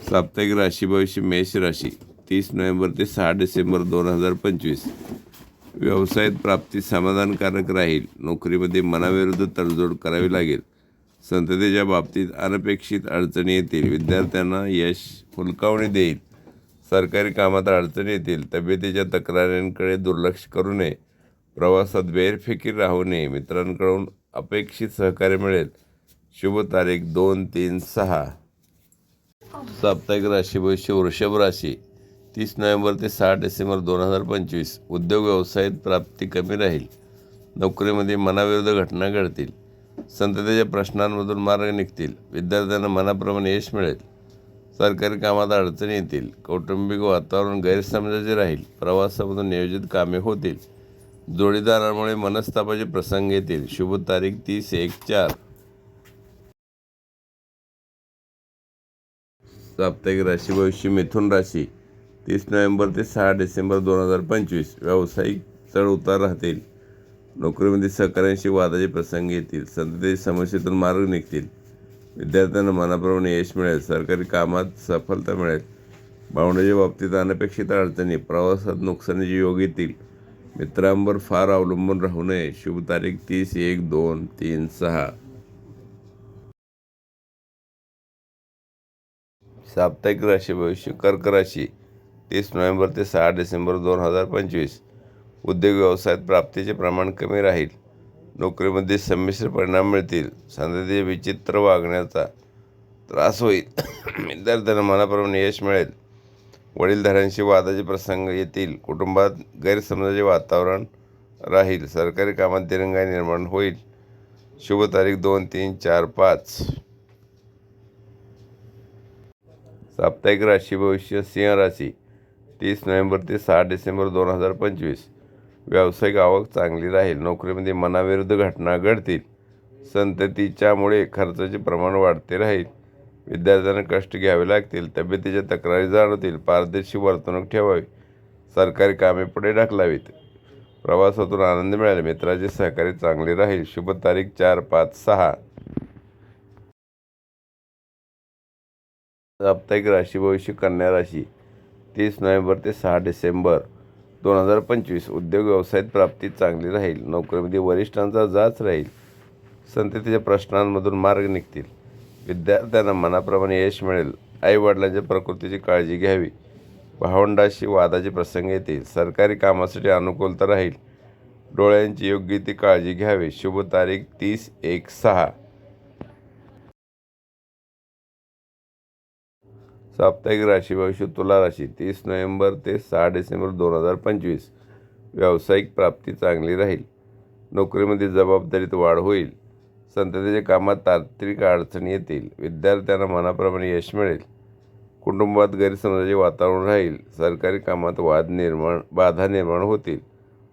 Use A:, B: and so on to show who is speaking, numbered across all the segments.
A: साप्ताहिक राशी भविष्य मेष राशी 30 नोव्हेंबर ते 6 डिसेंबर 2025. व्यवसायात प्राप्ती समाधानकारक राहील. नोकरीमध्ये मनाविरुद्ध तडजोड करावी लागेल. संततीच्या बाबतीत अनपेक्षित अडचणी येतील. विद्यार्थ्यांना यश हुलकावणी देईल. सरकारी कामात अडचणी येतील. तब्येतीच्या तक्रारींकडे दुर्लक्ष करू नये. प्रवासात गैरफिकीर राहू नये. मित्रांकडून अपेक्षित सहकार्य मिळेल. शुभ तारीख 2-3-6. साप्ताहिक राशी भविष्य वृषभ राशी 30 नोव्हेंबर ते 6 डिसेंबर 2025. उद्योग व्यवसायात प्राप्ती कमी राहील. नोकरीमध्ये मनाविरुद्ध घटना घडतील. संततीच्या प्रश्नांमधून मार्ग निघतील. विद्यार्थ्यांना मनाप्रमाणे यश मिळेल. सरकारी कामात अडचणी येतील. कौटुंबिक वातावरण गैरसमजाचे राहील. प्रवासामधून नियोजित कामे होतील. जोडीदारामुळे मनस्तापाचे प्रसंग येतील. शुभ तारीख 30-1-4. साप्ताहिक राशी भविष्य मिथुन राशी 30 नोव्हेंबर ते 6 डिसेंबर 2025. व्यावसायिक चढ उतार राहतील. नोकरीमध्ये सहकार्यांशी वादाचे प्रसंग येतील. संततीच्या समस्येतून मार्ग निघतील. विद्यार्थ्यांना मनाप्रमाणे यश मिळेल. सरकारी कामात सफलता मिळेल. भावनेच्या बाबतीत अनपेक्षित अडचणी. प्रवासात नुकसानीचे योग येतील. मित्रांवर फार अवलंबून राहू नये. शुभ तारीख 30-1-2-3-6. साप्ताहिक राशी भविष्य कर्क राशी 30 नोव्हेंबर ते 6 डिसेंबर 2025. उद्योग व्यवसायात प्राप्तीचे प्रमाण कमी राहील. नोकरीमध्ये संमिश्र परिणाम मिळतील. संततीचे विचित्र वागण्याचा त्रास होईल. विद्यार्थ्यांना मनाप्रमाणे यश मिळेल. वडीलधाऱ्यांशी वादाचे प्रसंग येतील. कुटुंबात गैरसमजाचे वातावरण राहील. सरकारी कामात दिरंगाई निर्माण होईल. शुभ तारीख 2-3-4-5. साप्ताहिक राशी भविष्य सिंह राशी 30 नोव्हेंबर ते 6 डिसेंबर 2025. व्यावसायिक आवक चांगली राहील. नोकरीमध्ये मनाविरुद्ध घटना घडतील. संततीच्यामुळे खर्चाचे प्रमाण वाढते राहील. विद्यार्थ्यांना कष्ट घ्यावे लागतील. तब्येतीच्या तक्रारी जाणवतील. पारदर्शी वर्तणूक ठेवावी. सरकारी कामे पुढे ढकलावीत. प्रवासातून आनंद मिळेल. मित्राचे सहकार्य चांगले राहील. शुभ तारीख 4-5-6. साप्ताहिक राशी भविष्य कन्या राशी 30 नोव्हेंबर ते 6 डिसेंबर 2025. उद्योग व्यवसायात प्राप्ती चांगली राहील. नोकरीमध्ये वरिष्ठांचा जाच राहील. संततीच्या प्रश्नांमधून मार्ग निघतील. विद्यार्थ्यांना मनाप्रमाणे यश मिळेल. आईवडिलांच्या प्रकृतीची काळजी घ्यावी. भावंडाशी वादाचे प्रसंग येतील. सरकारी कामासाठी अनुकूलता राहील. डोळ्यांची योग्य ती काळजी घ्यावी. शुभ तारीख 30-1-6. साप्ताहिक राशी भविष्य तुला राशी 30 नोव्हेंबर ते 6 डिसेंबर 2025. व्यावसायिक प्राप्ती चांगली राहील. नोकरीमध्ये जबाबदारीत वाढ होईल. संततीच्या कामात तांत्रिक अडचणी येतील. विद्यार्थ्यांना मनाप्रमाणे यश मिळेल. कुटुंबात गैरसमजाचे वातावरण राहील. सरकारी कामात बाधा निर्माण होतील.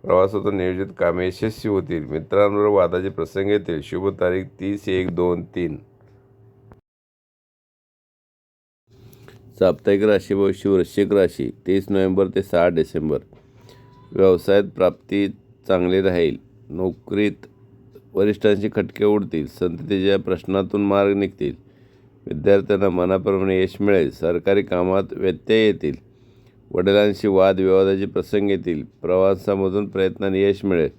A: प्रवासातून नियोजित कामे यशस्वी होतील. मित्रांवर वादाचे प्रसंग येतील. शुभ तारीख 30-1-2-3. साप्ताहिक राशी भविष्य वृश्चिक राशी 30 नोव्हेंबर ते 6 डिसेंबर. व्यवसायात प्राप्ती चांगली राहील. नोकरीत वरिष्ठांची खटके उडतील. संततीच्या प्रश्नातून मार्ग निघतील. विद्यार्थ्यांना मनाप्रमाणे यश मिळेल. सरकारी कामात व्यत्यय येतील. वडिलांशी वादविवादाचे प्रसंग येतील. प्रवासामधून प्रयत्नाने यश मिळेल.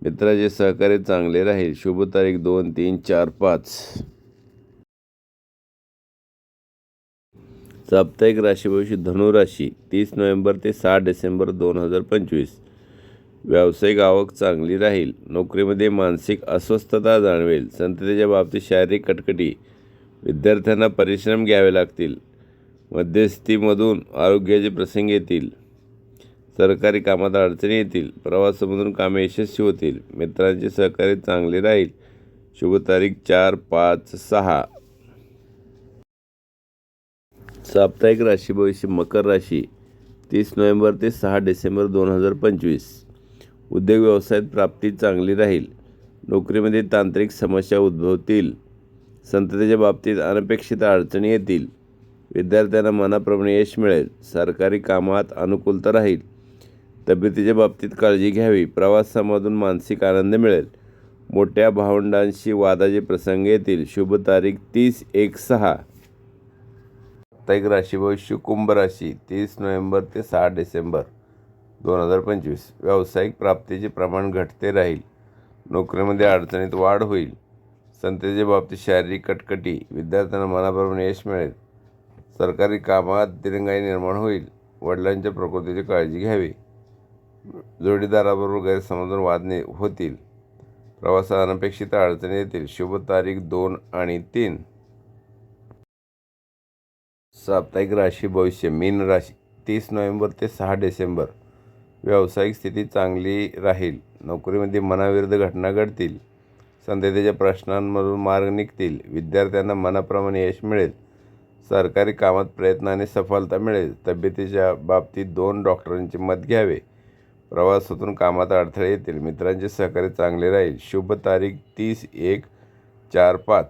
A: मित्राचे सहकार्य चांगले राहील. शुभ तारीख 2-3-4-5. साप्ताहिक राशी भविष्य धनु राशी 30 नोव्हेंबर ते 6 डिसेंबर 2025. व्यावसायिक आवक चांगली राहील. नोकरीमध्ये मानसिक अस्वस्थता जाणवेल. संततीच्या बाबतीत शारीरिक कटकटी. विद्यार्थ्यांना परिश्रम घ्यावे लागतील. मध्यस्थीमधून आरोग्याचे प्रसंग येतील. सरकारी कामात अडचणी येतील. प्रवासामधून कामे यशस्वी होतील. मित्रांचे सहकार्य चांगले राहील. शुभ तारीख 4-5-6. साप्ताहिक राशी भविष्य मकर राशी 30 नोव्हेंबर ते 6 डिसेंबर 2025. उद्योग व्यवसायात प्राप्ती चांगली राहील. नोकरीमध्ये तांत्रिक समस्या उद्भवतील. संततीच्या बाबतीत अनपेक्षित अडचणी येतील. विद्यार्थ्यांना मनाप्रमाणे यश मिळेल. सरकारी कामात अनुकूलता राहील. तब्येतीच्या बाबतीत काळजी घ्यावी. प्रवासामधून मानसिक आनंद मिळेल. मोठ्या भावंडांशी वादाचे प्रसंग येतील. शुभ तारीख 30-1-6. साप्ताहिक राशी भविष्य कुंभ राशी 30 नोव्हेंबर ते 6 डिसेंबर 2025. व्यावसायिक प्राप्तीचे प्रमाण घटते राहील. नोकरीमध्ये अडचणीत वाढ होईल. संततीच्या बाबतीत शारीरिक कटकटी. विद्यार्थ्यांना मनाप्रमाणे यश मिळेल. सरकारी कामात दिरंगाई निर्माण होईल. वडिलांच्या प्रकृतीची काळजी घ्यावी. जोडीदाराबरोबर गैरसमजून वाद होतील. प्रवासात अनपेक्षित अडचणी येतील. शुभ तारीख 2 आणि 3. साप्ताहिक राशी भविष्य मीन राशी 30 नोव्हेंबर ते 6 डिसेंबर. व्यावसायिक स्थिती चांगली राहील. नोकरीमध्ये मनाविरुद्ध घटना घडतील. संततीच्या प्रश्नांमधून मार्ग निघतील. विद्यार्थ्यांना मनाप्रमाणे यश मिळेल. सरकारी कामात प्रयत्नाने सफलता मिळेल. तब्येतीच्या बाबतीत 2 डॉक्टरांचे मत घ्यावे. प्रवासातून कामात अडथळे येतील. मित्रांचे सहकार्य चांगले राहील. शुभ तारीख 30/1/4/5.